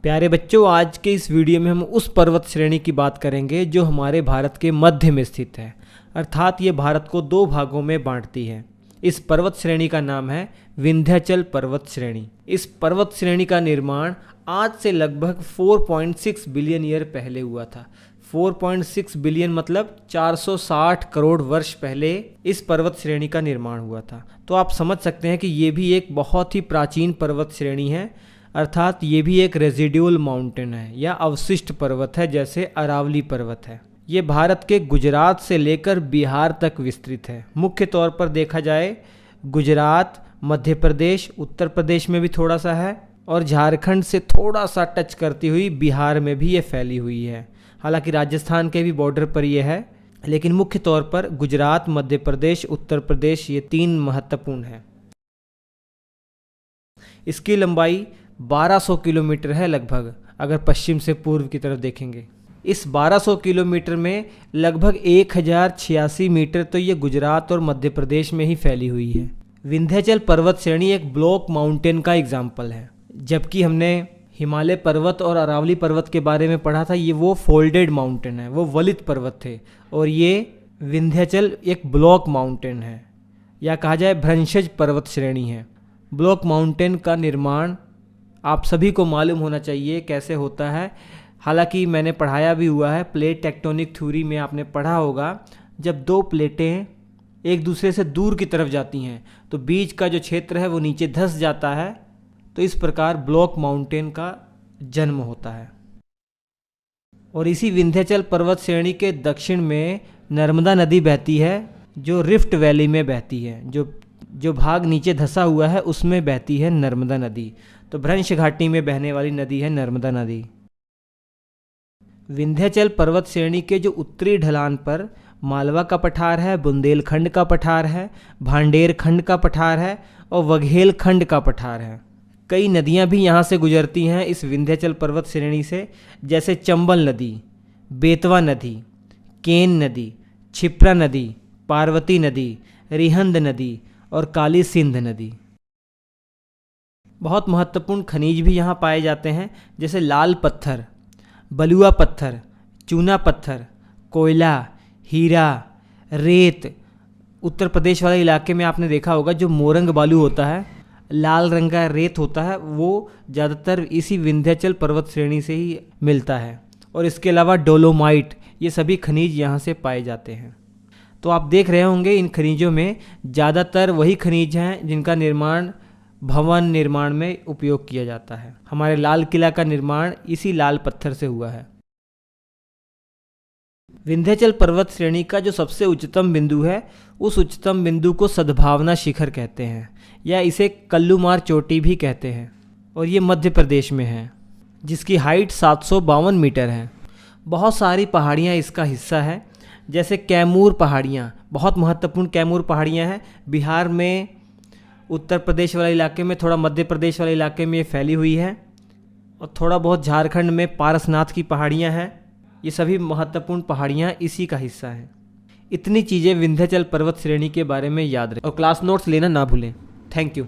प्यारे बच्चों, आज के इस वीडियो में हम उस पर्वत श्रेणी की बात करेंगे जो हमारे भारत के मध्य में स्थित है, अर्थात ये भारत को दो भागों में बांटती है। इस पर्वत श्रेणी का नाम है विंध्याचल पर्वत श्रेणी। इस पर्वत श्रेणी का निर्माण आज से लगभग 4.6 बिलियन ईयर पहले हुआ था। 4.6 बिलियन मतलब 460 करोड़ वर्ष पहले इस पर्वत श्रेणी का निर्माण हुआ था। तो आप समझ सकते हैं कि ये भी एक बहुत ही प्राचीन पर्वत श्रेणी है, अर्थात ये भी एक रेजिड्यूल माउंटेन है या अवशिष्ट पर्वत है, जैसे अरावली पर्वत है। ये भारत के गुजरात से लेकर बिहार तक विस्तृत है। मुख्य तौर पर देखा जाए गुजरात, मध्य प्रदेश, उत्तर प्रदेश में भी थोड़ा सा है और झारखंड से थोड़ा सा टच करती हुई बिहार में भी ये फैली हुई है। हालांकि राजस्थान के भी बॉर्डर पर ये है, लेकिन मुख्य तौर पर गुजरात, मध्य प्रदेश, उत्तर प्रदेश ये तीन महत्वपूर्ण है। इसकी लंबाई 1200 किलोमीटर है लगभग, अगर पश्चिम से पूर्व की तरफ देखेंगे। इस 1200 किलोमीटर में लगभग 1086 मीटर तो ये गुजरात और मध्य प्रदेश में ही फैली हुई है। विंध्याचल पर्वत श्रेणी एक ब्लॉक माउंटेन का एग्जाम्पल है, जबकि हमने हिमालय पर्वत और अरावली पर्वत के बारे में पढ़ा था, ये वो फोल्डेड माउंटेन है, वो वलित पर्वत थे, और ये विंध्याचल एक ब्लॉक माउंटेन है या कहा जाए भ्रंशज पर्वत श्रेणी है। ब्लॉक माउंटेन का निर्माण आप सभी को मालूम होना चाहिए कैसे होता है। हालांकि मैंने पढ़ाया भी हुआ है, प्लेट टेक्टोनिक थ्योरी में आपने पढ़ा होगा, जब दो प्लेटें एक दूसरे से दूर की तरफ जाती हैं तो बीच का जो क्षेत्र है वो नीचे धंस जाता है। तो इस प्रकार ब्लॉक माउंटेन का जन्म होता है। और इसी विंध्याचल पर्वत श्रेणी के दक्षिण में नर्मदा नदी बहती है, जो रिफ्ट वैली में बहती है। जो भाग नीचे धंसा हुआ है उसमें बहती है नर्मदा नदी। तो भ्रंश घाटी में बहने वाली नदी है नर्मदा नदी। विंध्याचल पर्वत श्रेणी के जो उत्तरी ढलान पर मालवा का पठार है, बुंदेलखंड का पठार है, भांडेर खंड का पठार है और वघेल खंड का पठार है। कई नदियां भी यहाँ से गुजरती हैं इस विंध्याचल पर्वत श्रेणी से, जैसे चंबल नदी, बेतवा नदी, केन नदी, क्षिप्रा नदी, पार्वती नदी, रिहंद नदी और काली सिंध नदी। बहुत महत्वपूर्ण खनिज भी यहाँ पाए जाते हैं, जैसे लाल पत्थर, बलुआ पत्थर, चूना पत्थर, कोयला, हीरा, रेत। उत्तर प्रदेश वाले इलाके में आपने देखा होगा जो मोरंग बालू होता है, लाल रंग का रेत होता है, वो ज़्यादातर इसी विंध्याचल पर्वत श्रेणी से ही मिलता है। और इसके अलावा डोलोमाइट, ये सभी खनिज यहाँ से पाए जाते हैं। तो आप देख रहे होंगे इन खनिजों में ज़्यादातर वही खनिज हैं जिनका निर्माण भवन निर्माण में उपयोग किया जाता है। हमारे लाल किला का निर्माण इसी लाल पत्थर से हुआ है। विंध्याचल पर्वत श्रेणी का जो सबसे उच्चतम बिंदु है, उस उच्चतम बिंदु को सद्भावना शिखर कहते हैं या इसे कल्लूमार चोटी भी कहते हैं, और ये मध्य प्रदेश में है, जिसकी हाइट 752 मीटर है। बहुत सारी पहाड़ियाँ इसका हिस्सा है, जैसे कैमूर पहाड़ियाँ, बहुत महत्वपूर्ण कैमूर पहाड़ियाँ हैं। बिहार में, उत्तर प्रदेश वाले इलाके में, थोड़ा मध्य प्रदेश वाले इलाके में ये फैली हुई है, और थोड़ा बहुत झारखंड में पारसनाथ की पहाड़ियाँ हैं। ये सभी महत्वपूर्ण पहाड़ियाँ इसी का हिस्सा हैं। इतनी चीज़ें विंध्याचल पर्वत श्रेणी के बारे में याद रखें और क्लास नोट्स लेना ना भूलें। Thank you.